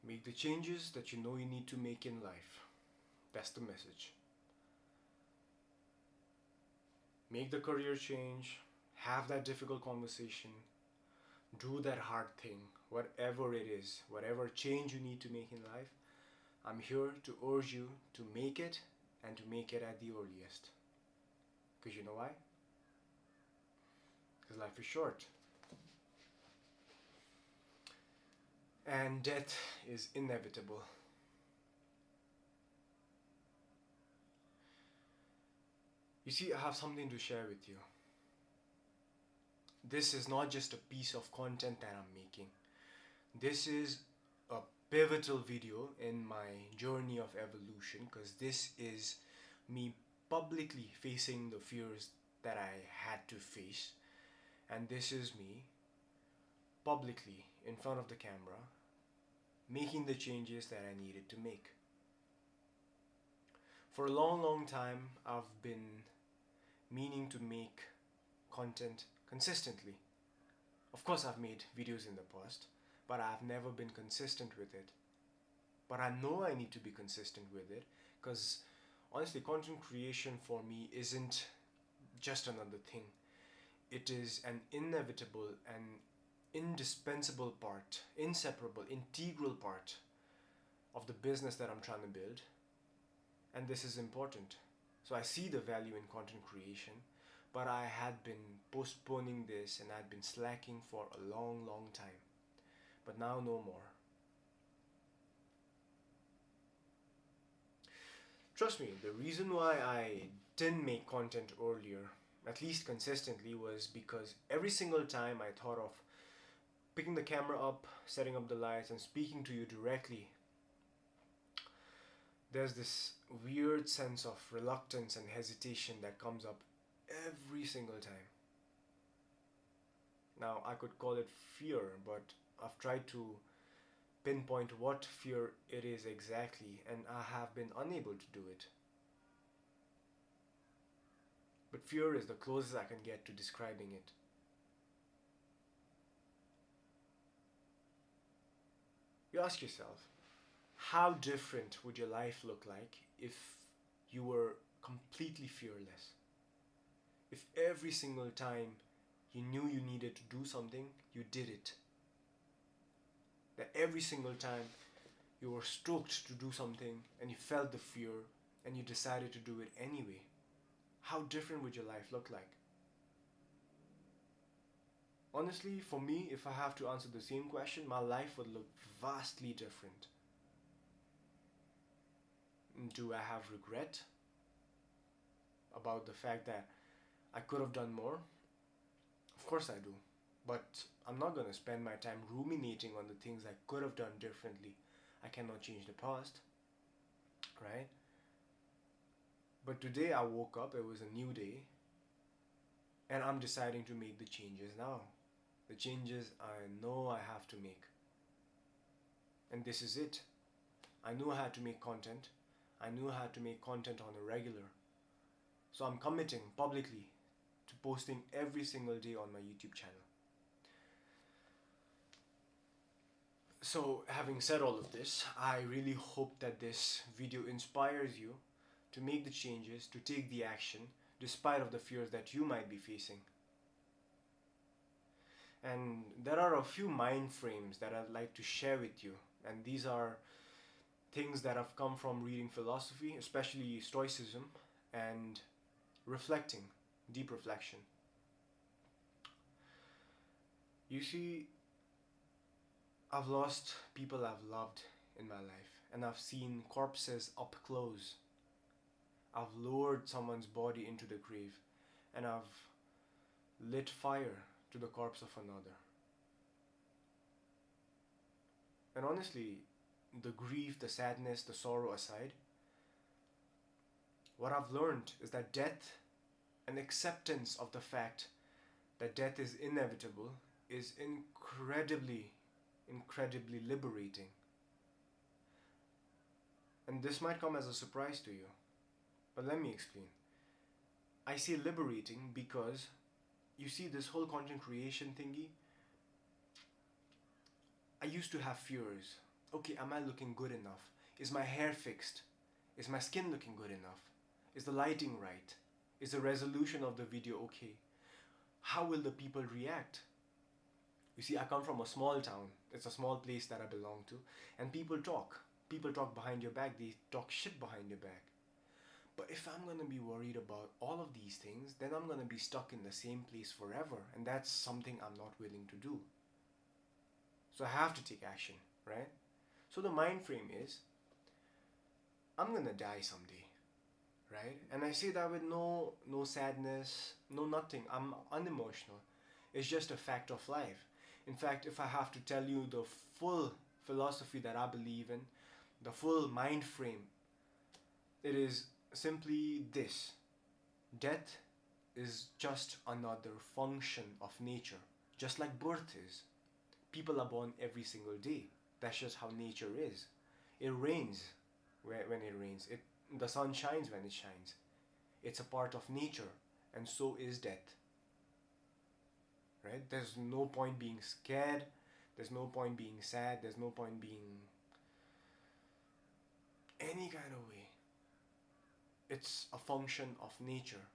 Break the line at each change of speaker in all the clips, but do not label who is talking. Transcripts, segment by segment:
Make the changes that you know you need to make in life. That's the message. Make the career change, have that difficult conversation, do that hard thing, whatever it is, whatever change you need to make in life. I'm here to urge you to make it and to make it at the earliest. Because you know why? Because life is short. And death is inevitable. You see, I have something to share with you. This is not just a piece of content that I'm making. This is a pivotal video in my journey of evolution, because this is me publicly facing the fears that I had to face, and this is me publicly in front of the camera making the changes that I needed to make. For a long time, I've been meaning to make content consistently. Of course, I've made videos in the past, but I've never been consistent with it. But I know I need to be consistent with it, because honestly, content creation for me isn't just another thing. It is an inevitable and indispensable part, inseparable, integral part of the business that I'm trying to build. And this is important. So I see the value in content creation, but I had been postponing this and I'd been slacking for a long time. But now no more. Trust me, the reason why I didn't make content earlier, at least consistently, was because every single time I thought of picking the camera up, setting up the lights, and speaking to you directly, there's this weird sense of reluctance and hesitation that comes up every single time. Now, I could call it fear, but I've tried to pinpoint what fear it is exactly, and I have been unable to do it. But fear is the closest I can get to describing it. You ask yourself, how different would your life look like if you were completely fearless? If every single time you knew you needed to do something, you did it. That every single time you were stoked to do something and you felt the fear and you decided to do it anyway. How different would your life look like? Honestly, for me, if I have to answer the same question, my life would look vastly different. Do I have regret about the fact that I could have done more? Of course I do. But I'm not going to spend my time ruminating on the things I could have done differently. I cannot change the past, right? But today I woke up, it was a new day, and I'm deciding to make the changes now. The changes I know I have to make. And this is it. I knew I had to make content. I knew I had to make content on a regular. So I'm committing publicly to posting every single day on my YouTube channel. So, having said all of this, I really hope that this video inspires you to make the changes, to take the action, despite of the fears that you might be facing. And there are a few mind frames that I'd like to share with you, and these are things that have come from reading philosophy, especially Stoicism, and reflecting, deep reflection. You see, I've lost people I've loved in my life, and I've seen corpses up close. I've lowered someone's body into the grave, and I've lit fire to the corpse of another. And honestly, the grief, the sadness, the sorrow aside, what I've learned is that death, and acceptance of the fact that death is inevitable, is incredibly liberating. And this might come as a surprise to you, but let me explain. I say liberating because you see, this whole content creation thingy, I used to have fears. Okay, am I looking good enough? Is my hair fixed? Is my skin looking good enough? Is the lighting right? Is the resolution of the video okay? How will the people react? You see, I come from a small town. It's a small place that I belong to. And people talk. People talk behind your back. They talk shit behind your back. But if I'm going to be worried about all of these things, then I'm going to be stuck in the same place forever. And that's something I'm not willing to do. So I have to take action, right? So the mind frame is, I'm going to die someday, right? And I say that with no sadness, no nothing. I'm unemotional. It's just a fact of life. In fact, if I have to tell you the full philosophy that I believe in, the full mind frame, it is simply this: death is just another function of nature, just like birth is. People are born every single day. That's just how nature is. It rains when it rains. The sun shines when it shines. It's a part of nature, and so is death. Right? There's no point being scared. There's no point being sad. There's no point being any kind of way. It's a function of nature.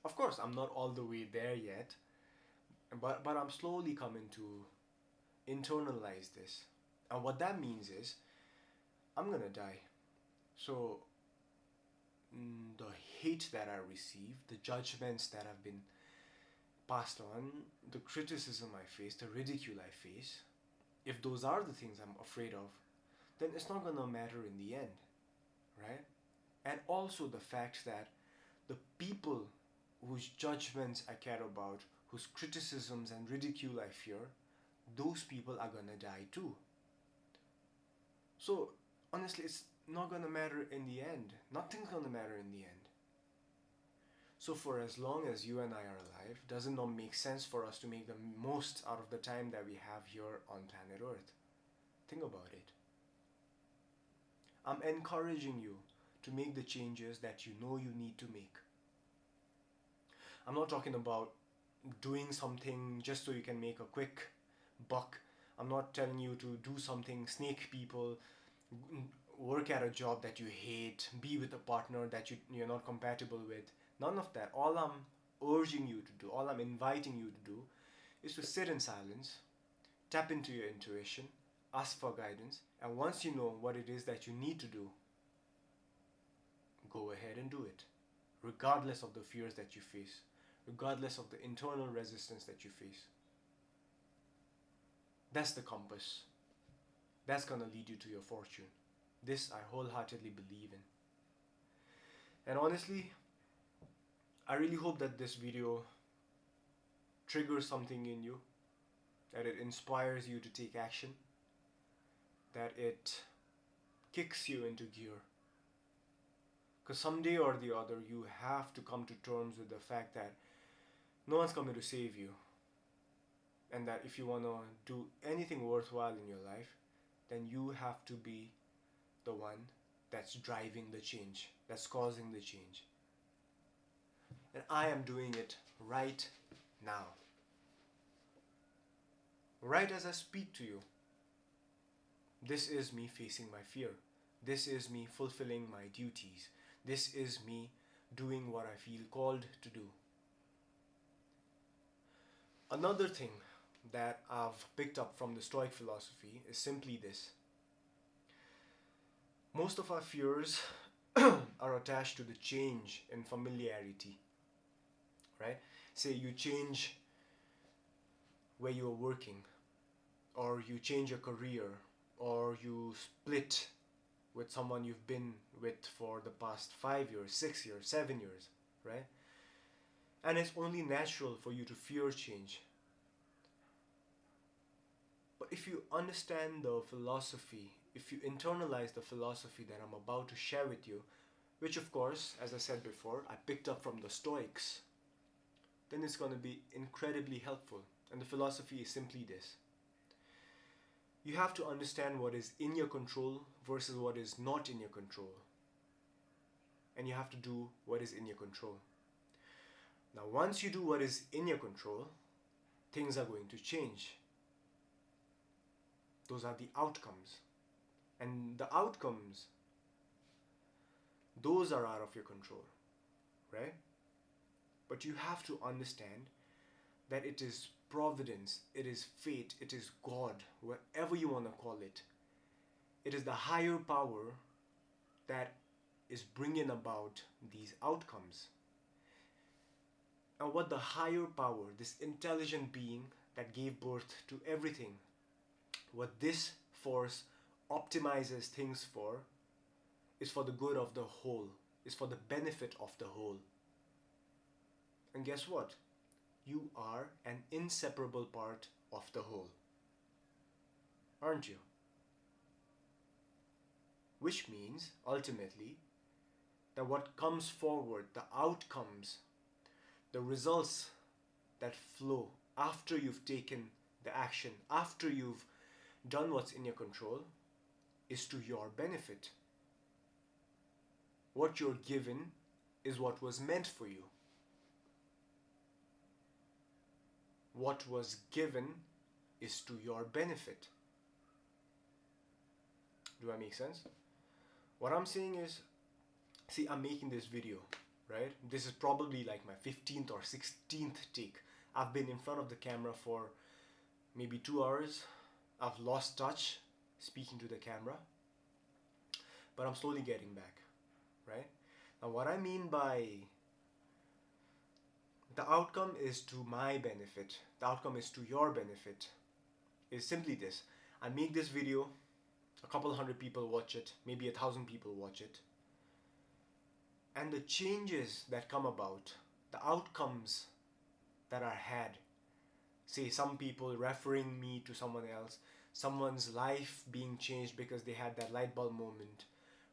Of course, I'm not all the way there yet, but I'm slowly coming to internalize this. And what that means is, I'm gonna die. So, the hate that I receive, the judgments that have been passed on, the criticism I face, the ridicule I face, if those are the things I'm afraid of, then it's not gonna matter in the end, right? And also the fact that the people whose judgments I care about, whose criticisms and ridicule I fear, those people are gonna die too. So honestly, it's not gonna matter in the end. Nothing's gonna matter in the end. So for as long as you and I are alive, does it not make sense for us to make the most out of the time that we have here on planet Earth? Think about it. I'm encouraging you to make the changes that you know you need to make. I'm not talking about doing something just so you can make a quick buck. I'm not telling you to do something, snake people, work at a job that you hate, be with a partner that you're not compatible with. None of that. All I'm urging you to do, all I'm inviting you to do, is to sit in silence, tap into your intuition, ask for guidance, and once you know what it is that you need to do, go ahead and do it, regardless of the fears that you face, regardless of the internal resistance that you face. That's the compass. That's gonna lead you to your fortune. This I wholeheartedly believe in. And honestly, I really hope that this video triggers something in you, that it inspires you to take action, that it kicks you into gear. Because someday or the other, you have to come to terms with the fact that no one's coming to save you. And that if you want to do anything worthwhile in your life, then you have to be the one that's driving the change, that's causing the change. And I am doing it right now. Right as I speak to you. This is me facing my fear. This is me fulfilling my duties. This is me doing what I feel called to do. Another thing that I've picked up from the Stoic philosophy is simply this. Most of our fears are attached to the change in familiarity, right? Say you change where you're working, or you change your career, or you split with someone you've been with for the past 5 years, 6 years, 7 years, right? And it's only natural for you to fear change. But if you understand the philosophy, if you internalize the philosophy that I'm about to share with you, which of course, as I said before, I picked up from the Stoics, then it's going to be incredibly helpful. And the philosophy is simply this. You have to understand what is in your control versus what is not in your control. And you have to do what is in your control. Now, once you do what is in your control, things are going to change. Those are the outcomes. And the outcomes, those are out of your control, right? But you have to understand that it is providence, it is fate, it is God, whatever you want to call it. It is the higher power that is bringing about these outcomes. And what the higher power, this intelligent being that gave birth to everything, what this force optimizes things for is for the good of the whole, is for the benefit of the whole. And guess what? You are an inseparable part of the whole, aren't you? Which means, ultimately, that what comes forward, the outcomes, the results that flow after you've taken the action, after you've done what's in your control, is to your benefit. What you're given is what was meant for you. What was given is to your benefit. Do I make sense? What I'm saying is, see, I'm making this video, right? This is probably like my 15th or 16th take. I've been in front of the camera for maybe 2 hours. I've lost touch speaking to the camera, but I'm slowly getting back, right? Now, what I mean by the outcome is to my benefit, the outcome is to your benefit, is simply this. I make this video, a couple hundred people watch it, maybe 1,000 people watch it, and the changes that come about, the outcomes that are had, say some people referring me to someone else, someone's life being changed because they had that light bulb moment,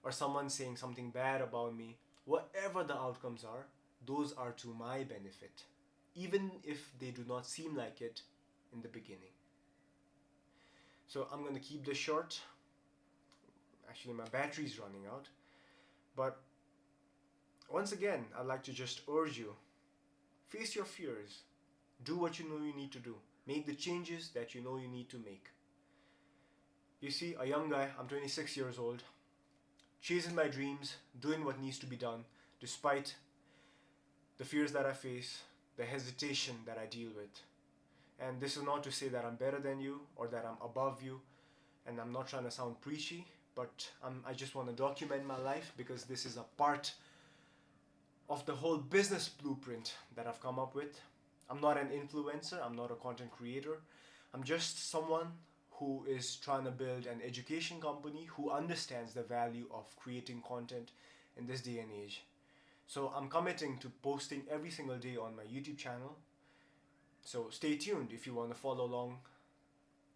or someone saying something bad about me, whatever the outcomes are, those are to my benefit, even if they do not seem like it in the beginning. So I'm going to keep this short. Actually, my battery's running out. But once again, I'd like to just urge you, face your fears. Do what you know you need to do. Make the changes that you know you need to make. You see, a young guy, I'm 26 years old, chasing my dreams, doing what needs to be done, despite the fears that I face, the hesitation that I deal with. And this is not to say that I'm better than you or that I'm above you, and I'm not trying to sound preachy, but I just want to document my life because this is a part of the whole business blueprint that I've come up with. I'm not an influencer, I'm not a content creator. I'm just someone who is trying to build an education company who understands the value of creating content in this day and age. So I'm committing to posting every single day on my YouTube channel. So stay tuned if you want to follow along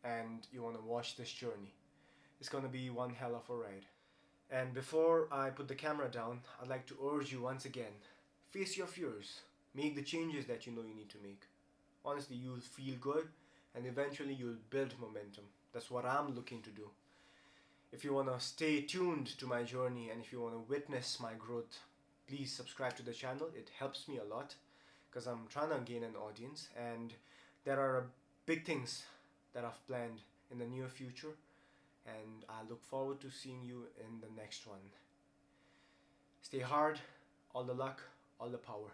and you want to watch this journey. It's going to be one hell of a ride. And before I put the camera down, I'd like to urge you once again, face your fears. Make the changes that you know you need to make. Honestly, you'll feel good and eventually you'll build momentum. That's what I'm looking to do. If you want to stay tuned to my journey and if you want to witness my growth, please subscribe to the channel. It helps me a lot because I'm trying to gain an audience, and there are big things that I've planned in the near future, and I look forward to seeing you in the next one. Stay hard, all the luck, all the power.